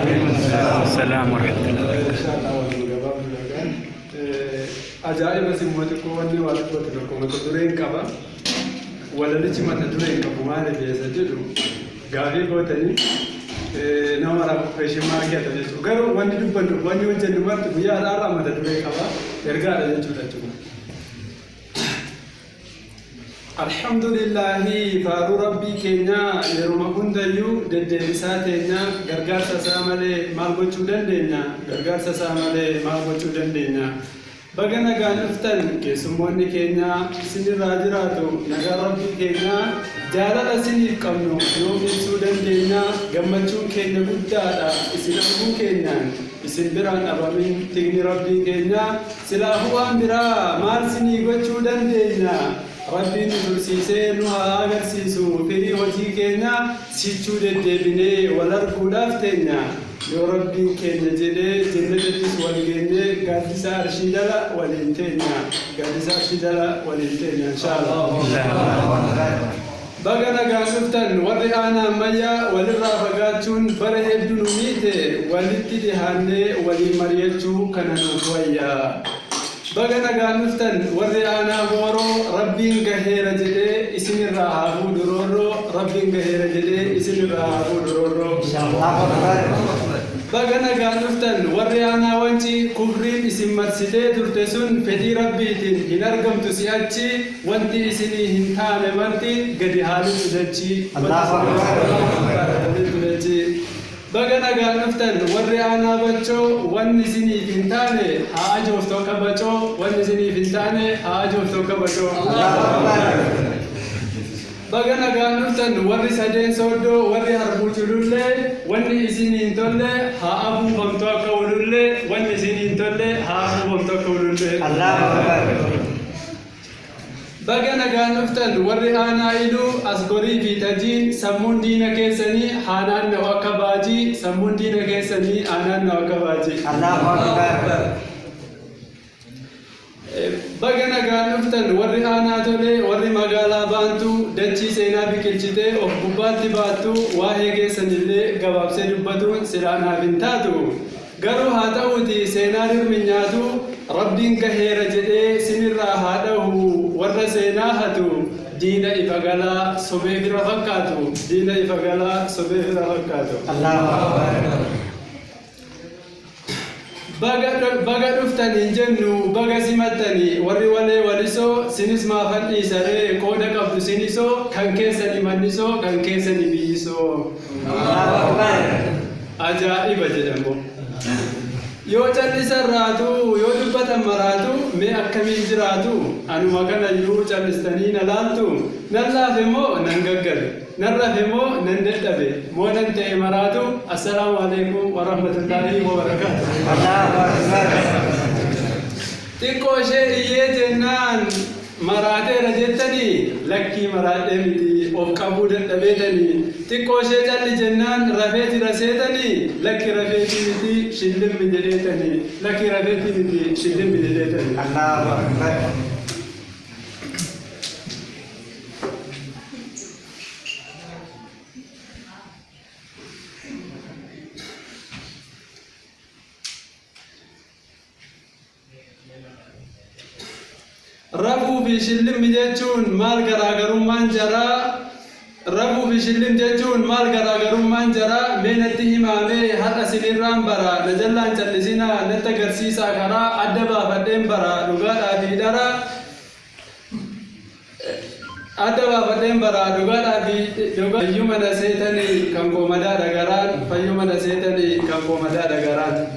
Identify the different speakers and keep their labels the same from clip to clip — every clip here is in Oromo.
Speaker 1: السلام ورحمة الله
Speaker 2: وبركاته. أجائب سموتكم وني والدكتوركم تدرين كبا ولا لتي ما تدرين كبا ما له بيسجلوا قاعدين قوتني نمر فيش ما كي تجلسوا قالوا وني دبنا وني وجه نمرت بيا رارا ما تدرين كبا يرجع لجوا الحمد لله فارو ربي كينا يروم هنديو ددرسا تينا غرغار سامله مالغوچو دندينا غرغار سامله مالغوچو دندينا بغنا غانفتن كسموني كينا سن راجراتو نغا ربي كينا جالالا سن قمنو يوم سودن دينا غمچو كينا غدادا اسلامو كينا اسن بران ابامين تيغني ربي كينا سلاهو امبرا مال سني غوچو دندينا ربي نرسيسي نوها أغرسيسو في وجهي كينا سيتشو دبني ولركو لافتنا يا ربي كينا جدي جنة الدس والجنة قادسة أرشيدلا ولنتنا قادسة أرشيدلا ولنتنا إن شاء الله بغنا غاسفتن ورئانا ميا وللرافقاتون بره الدنوميته وللتدهاني ولمريتشو كنانو شوية بغنا غانفتن ورئانا غورو ربين غهير جدي اسم الراهو درورو ربين غهير جدي اسم الراهو درورو ان شاء الله بغنا غانفتن ورئانا وانتي كفرين اسم مرسيتي درتسون فدي ربيتين هنرغم تسياتشي وانتي اسني هنتان وانتي غدي حالي تدجي الله اكبر بغنا غانفتن ورئانا بچو ونسني فنتانه حاجو توكا بچو ونسني فنتانه حاجو توكا بچو بغنا غانفتن وري سدين سودو وري حربو چلوله وني سني انتله ها ابو بمتو كولوله وني سني انتله ها ابو بمتو كولوله الله اكبر بغنا غانفتن ورئانا إلو أسغوري في تجين سمون دينا كيسني حانان وكباجي سمون دينا كيسني آنان وكباجي الله أكبر بغنا غانفتن ورئانا تولي وري مغالا بانتو دچي سينا بكلچته اوف بوباتي باتو واهي كيسني اللي غباب سيدبتون سرانا بنتاتو غرو هاتاوتي سينار منياتو ربين كهير جدي سنرا هادو ور سيناهتو دين إفقالا سبيب رفقاتو دين إفقالا سبيب رفقاتو الله أكبر بغا دفتني جنو بغا سمتني وري ولي وليسو سنس ما فني سري كودا قبض سنسو كان كيسني منسو كان كيسني بيسو الله أكبر أجائب جدنبو yoo callisarraatu yoo dubbatan maraatu mee akkamiin jiraatu anuma kana yoo callistanii na laaltu nan laafe moo nan gaggare nan rafe moo nan dadhabe moo nan ta'e maraatu assalaamu alaikum wa rahmatullahi wa barakaatuh Allahu akbar xiqqoo ishee iyyee jennaan maraateera jettanii lakkii maraadhee miti of qabuu dadhabeetanii xiqqoo ishee calli jennaan rafee jira seetanii lakki rafeetii miti shillimmi jedheetanii lakki rafeetii miti shillimmi jedheetanii Allahu akbar ربو في شلم جتون مال غراغرون مانجرا ربو في شلم جتون مال غراغرون مانجرا بين التهمامه حتى سنيران برا نجلان چلسينا نتغرسيسا كرا ادبا فدين برا لغادا في درا ادبا فدين برا لغادا في لغا يومنا سيتني كانكو مدا دغران فيومنا سيتني كانكو مدا دغران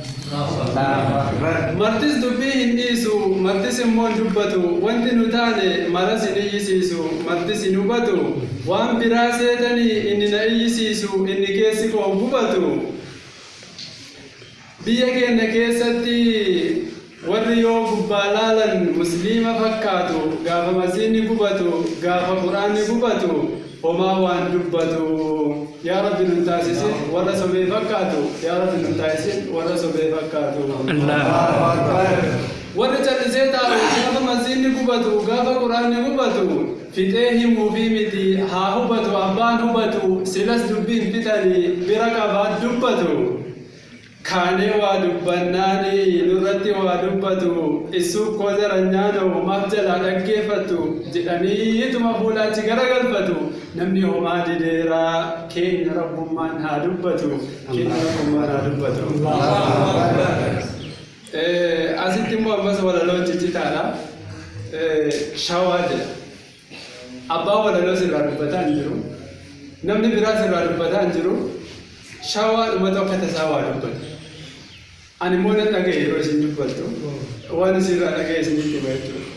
Speaker 2: مرتس دبي هنديسو مرتس مون دبتو وانت نتاني مرس نيسيسو مرتس نبتو وان براستني ان نيسيسو ان كيسكو بوبتو بيك ان كيستي وريو غبالالن مسلمه فكاتو غاف مسيني بوبتو غاف قران بوبتو وما وان دبتو يا رب ننتاسسين ولا سبي فكاتو يا رب ننتاسسين ولا سبي فكاتو الله أكبر ورجال زيتا غاف مسيني بوبتو غاف قران بوبتو فتيهم في مدي ها هبتو أبان هبتو سلس دبين فتاني بركبات دبتو kaanee waa dubbannaani nurratti waa dubbatu isuu koozaranyaan uumaaf jalaa dhaggeeffatu jedhaniituma fuulaachi garagalfatu namni homaa dideeraa keenya rabbummaan haa dubbatu keenya rabbummaan haa dubbatu. Asitti immoo ammas walaloo ciccitaadha. Shawaa jedha. Abbaa walaloo sirraa dubbataa hin jiru. Namni biraa sirraa dubbataa hin jiru. Shawaa dhuma tokko tasaa waa dubbatu. Ani immoo nan dhagaye yeroo isin dubbattu. Waan sirraa dhagaye isinitti hima jechuudha.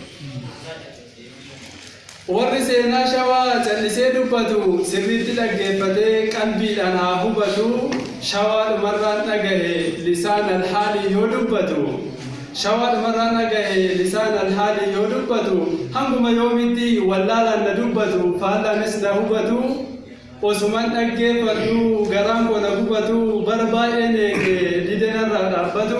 Speaker 2: Warri seenaa shawaa callisee dubbatu sirriitti dhaggeeffatee qalbiidhaan haa hubatu. Shawaa dhumarraan dhagaye lisaan alhaalii yoo dubbatu. Shawaa dhumarraan dhagaye lisaan alhaalii yoo dubbatu. Hanguma yoomitti wallaalaan na dubbatu faallaanis na hubatu. Osuman dhaggeeffatu garaan koo na gubatu bara baay'een eege didenarraa dhaabbatu.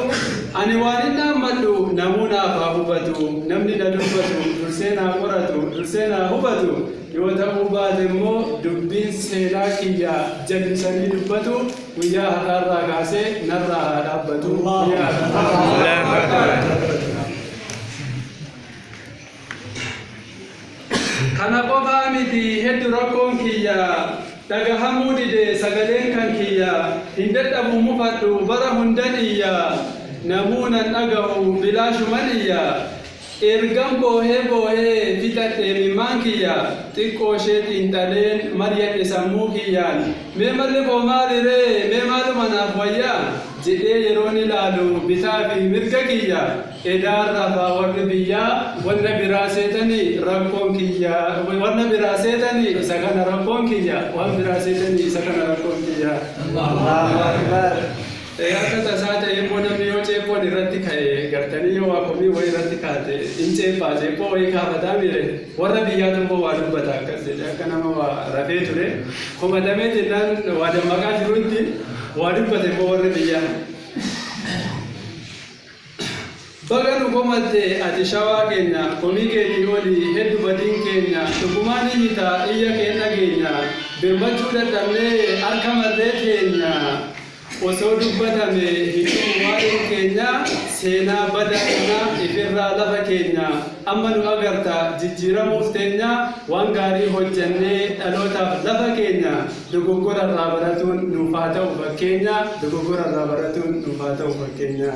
Speaker 2: Ani waan hin dhaammadhu namuu naaf haa hubatu. Namni na dubbatu dursee naa qoratu dursee naa hubatu. Yoo ta'uu baate immoo dubbiin seenaa kiyya jallisanii dubbatu guyyaa har'aarraa kaasee narraa haa dhaabbatu. Kana qofaa miti hedduu rakkoon kiyya dhagahamuu dide sagaleen kan kiyya hin dadhabu mufadhu bara hundan iyya namuu nan dhagahu bilaashuman iyya. Ergan boohee fixadhe mimmaan kiyya xiqqoo isheetiin dhaleen mari'adhe sammuu kiyyaan mee malli koo maaliree mee maaluma naaf wayyaa jedhee yeroon ilaalu bitaa fi mirga kiyya edaan rafaa warri biyyaa wanna biraa seetanii rakkoon kiyya wanna biraa seetanii isa kana rakkoon kiyya waan biraa seetanii isa kana rakkoon kiyya. Allahu Akbar. Akka tasaa ta'e immoo namni yoo ceephoon irratti ka'e gartanii yoo waakomii wayii irratti kaate in ceephaa ceephoo wayii kaafataa miire warra biyyaatu immoo waa dubbata akkas jedhe akka nama waa rafee ture komatamee jennaan waa dammaqaa jirutti waa dubbate immoo warri biyyaa. Baga nu komatte ati shawaa keenya komii keetii olii hedduu badiin keenya dhugumaan iyyitaa iyya keenya keenya birmachuu dadhabnee harka marree keenya. Osoo dubbatame hituu waa'een keenya seenaa badaa'inaa ifirraa lafa keenya amma nu agarta jijjiiramuuf teenya waan gaarii hojjannee dhalootaaf lafa keenya dogoggorarraa baratuun nuuf haa ta'u fakkeenya dogoggorarraa baratuun nuuf haa ta'u fakkeenya.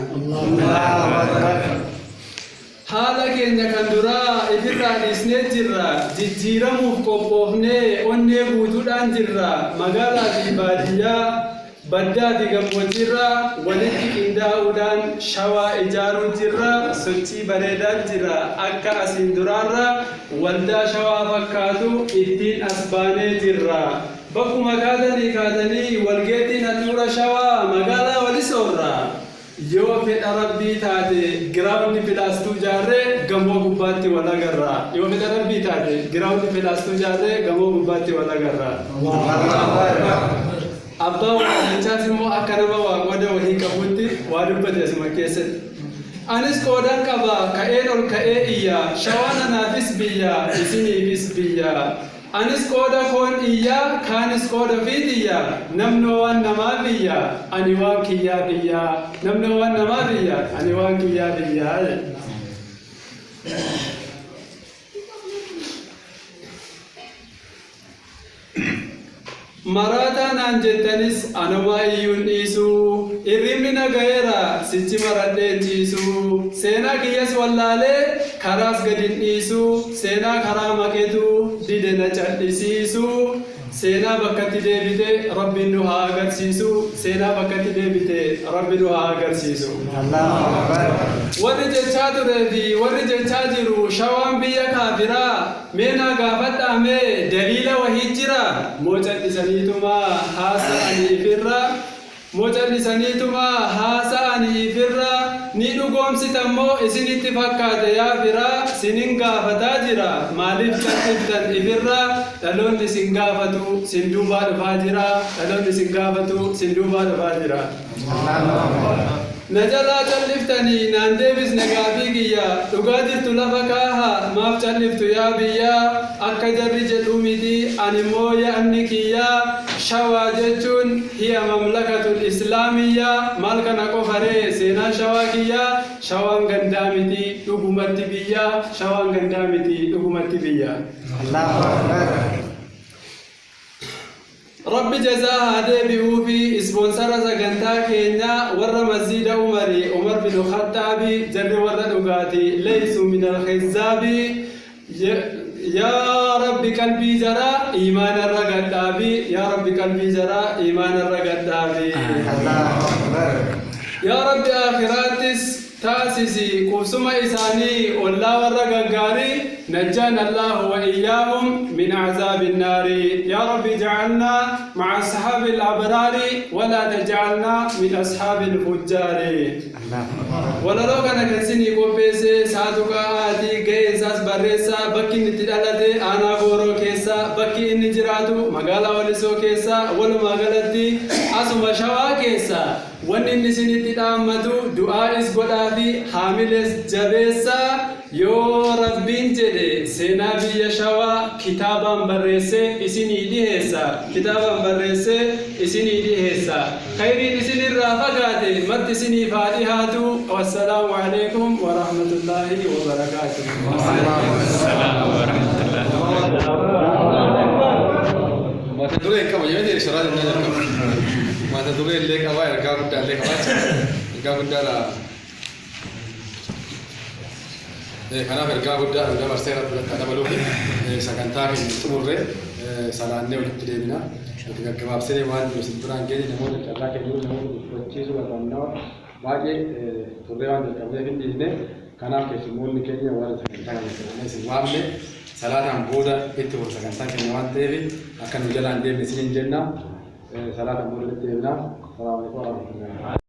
Speaker 2: Haala keenya kan duraa ifirraa dhiisnee jirra jijjiiramuuf qophoofnee onnee guutuudhaan jirra magaalaa fi baadiyyaa. Baddaa fi gammoojjiirra walitti qindaa'uudhaan shawaa ijaaruu jirra sochii bareedaa jira akka asiin duraarra waldaa shawaa fakkaatu ittiin as baanee jirra. Bakkuma kaatanii walgeetiin handhuura shawaa magaalaa walisoorra. Yoo fedha rabbii taate giraawundi filaastuu jaarree gamoo gubbaatti wal agarra. Yoo fedha rabbii taate giraawundi filaastuu jaarree gamoo gubbaatti wal agarra. Abbaa waliinsaas immoo akka nama waa qooda walii qabutti waa dubbate asuma keessatti. Anis qoodaan qaba ka'een ol ka'ee iyya shawaan anaafis biyya isiniifis biyya. Anis qooda koon iyya kaanis qooda fiitiyya namni waan namaa biyya ani waan kiyyaa biyya namni waan namaa biyya ani waan kiyyaa biyya. Marataa naan jettanis anumaa iyyuun dhiisu irrimni nagayeera sichi maradheen ciisu seenaa kiyyas wallaalee karaas gadin dhiisu seenaa karaa maqeetu dide na cal'isiisu seenaa bakkatti deebite rabbiin nu haa agarsiisu seenaa bakkatti deebite rabbiin nu haa agarsiisu. Warri jechaa turee fi warri jechaa jiru shawaan biyya kaafiraa meenaa gaafadhaame daliila wahii jira moo cal'isaniituma haasa'aniifirra moo cal'isaniituma haasa'aniifirra ni dhugoomsitammoo isinitti fakkaate yaa firaa sinin gaafataa jira maaliif cal'iftan ifirra dhaloonni sin gaafatu sin duubaa dhufaa jira dhaloonni sin gaafatu sin duubaa dhufaa jira. Najalaa calliftanii naan deebisne gaafii kiyya dhugaa jirtu lafa kaaha maaf calliftu yaa biyya akka jarri jedhu miti ani immoo yaa'anni kiyya شوا جتون هي مملكة الإسلامية مالك نقفري سينا شواكية شوان غندامتي حكومتي بيا شوان غندامتي حكومتي بيا الله أكبر رب جزاه هذا بيوفي سبونسر زغنتا كينيا ور مسجد عمر بن الخطاب جر ور دغاتي ليسوا من الخزاب يا رب قلبي جرى إيمان الرغدابي يا رب قلبي جرى إيمان الرغدابي الله أكبر يا رب آخراتس تاسسي قسم إساني والله والرغغاري نجانا الله وإياهم من عذاب النار يا رب اجعلنا مع أصحاب الأبرار ولا تجعلنا من أصحاب الفجار ولا لو كان كنسيني قبيسي ساتوكا آتي كيساس بريسا بكي نتدالتي أنا غورو كيسا بكي إني جراتو مغالا ولسو كيسا ولو مغالتي أسو مشاوا كيسا واني نسيني تتامدو دعاء اسقودا في حامل جبيسا يو ربين جدي سينا بي شوا كتابا بريسي اسيني دي هيسا كتابا بريسي اسيني دي هيسا خيري اسيني الرافقاتي مرد اسيني فاتحاتو والسلام عليكم ورحمة الله وبركاته
Speaker 1: وعليكم السلام ورحمة الله
Speaker 3: ما تدري كم يوم يدري شراد النجار ما تدري ليك أواي ركاب دار ليك ركاب دار كنا في ركاب دار دار سيرة أنا بلوكي سكنتاك تمر سالانة ولا بنا ketika kebab sini wan musim perang kini namun cara kedua namun bercisu berbanau bagi turun dari kawasan ini karena kesemua ni kini awal sekarang ini semua ni salah yang boda itu sekarang kini wan tevi akan berjalan di mesin jenna salah yang boda itu na. Assalamualaikum warahmatullahi wabarakatuh.